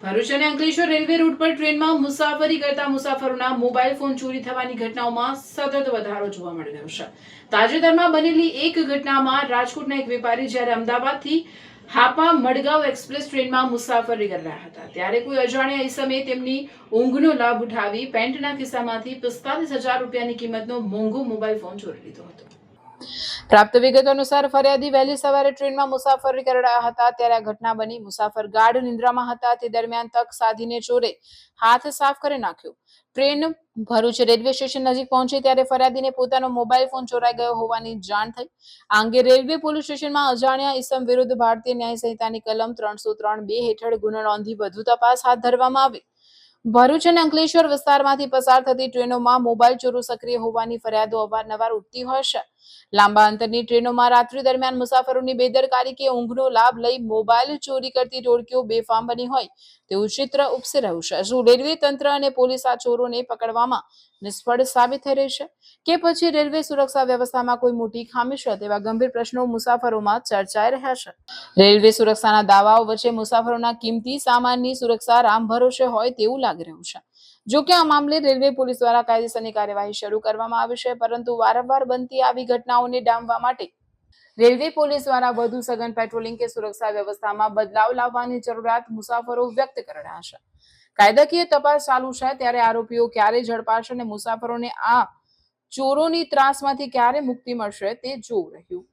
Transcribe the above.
ભરૂચ અને Ankleshwar railway route પર ટ્રેનમાં મુસાફરી કરતા મુસાફરોના મોબાઈલ ફોન ચોરી થવાની ઘટનાઓમાં સતત વધારો જોવા મળી રહ્યો છે। તાજેતરમાં બનેલી એક ઘટનામાં રાજકોટના એક વેપારી જ્યારે અમદાવાદથી હાપા મડગાંવ એક્સપ્રેસ ટ્રેનમાં મુસાફરી કરી રહ્યા હતા ત્યારે કોઈ અજાણ્યા ઈસમે તેમની ઊંઘનો લાભ ઉઠાવી પેન્ટના ખિસ્સામાંથી 45,000 રૂપિયાની કિંમતનો મોંઘો મોબાઈલ ફોન ચોરી લીધો હતો। પ્રાપ્ત વિગતો અનુસાર ફરિયાદી વહેલી સવારે ટ્રેનમાં મુસાફરી કરી રહ્યા હતા ત્યારે આ ઘટના બની। મુસાફર ગાઢ નિંદ્રામાં હતા તે દરમિયાન તક સાધીને ચોરે હાથ સાફ કરી નાખ્યો। ટ્રેન ભરૂચ રેલવે સ્ટેશન નજીક પહોંચી ત્યારે ફરિયાદીને પોતાનો મોબાઈલ ફોન ચોરાઈ ગયો હોવાની જાણ થઈ। આ અંગે રેલવે પોલીસ સ્ટેશનમાં અજાણ્યા ઈસમ વિરુદ્ધ ભારતીય ન્યાય સંહિતાની કલમ 303(2) હેઠળ ગુનો નોંધી વધુ તપાસ હાથ ધરવામાં આવી। ભરૂચ અને અંકલેશ્વર વિસ્તારમાંથી પસાર થતી ટ્રેનોમાં મોબાઈલ ચોરો સક્રિય હોવાની ફરિયાદો અવારનવાર ઉઠતી હોય છે। લાંબા અંતરની ટ્રેનોમાં રાત્રિ દરમિયાન મુસાફરોની બેદરકારી કે ઊંઘનો લાભ લઈ મોબાઈલ ચોરી કરતી ટોળકીઓ બેફામ બની હોય તેવું ચિત્ર ઉપસી રહ્યું છે। શું રેલવે તંત્ર અને પોલીસ આ ચોરોને પકડવામાં નિષ્ફળ સાબિત થઈ રહી છે કે પછી રેલવે સુરક્ષા વ્યવસ્થામાં કોઈ મોટી ખામી છે તેવા ગંભીર પ્રશ્નો મુસાફરોમાં ચર્ચાઈ રહ્યા છે। રેલવે સુરક્ષાના દાવાઓ વચ્ચે મુસાફરોના કિંમતી સામાનની સુરક્ષા રામ ભરોસે હોય તેવું લાગી રહ્યું છે। જો કે આ મામલે રેલવે પોલીસ દ્વારા કાયદેસરની કાર્યવાહી શરૂ કરવામાં આવી છે પરંતુ વારંવાર બનતી આવી ઘટનાઓને ડામવા માટે રેલવે પોલીસ દ્વારા વધુ સઘન પેટ્રોલિંગ કે સુરક્ષા વ્યવસ્થામાં બદલાવ લાવવાની જરૂરિયાત મુસાફરો વ્યક્ત કરી રહ્યા છે। કાયદાકીય તપાસ ચાલુ છે ત્યારે આરોપીઓ ક્યારે ઝડપાશે અને મુસાફરોને આ ચોરોની ત્રાસમાંથી ક્યારે મુક્તિ મળશે તે જોવું રહ્યું।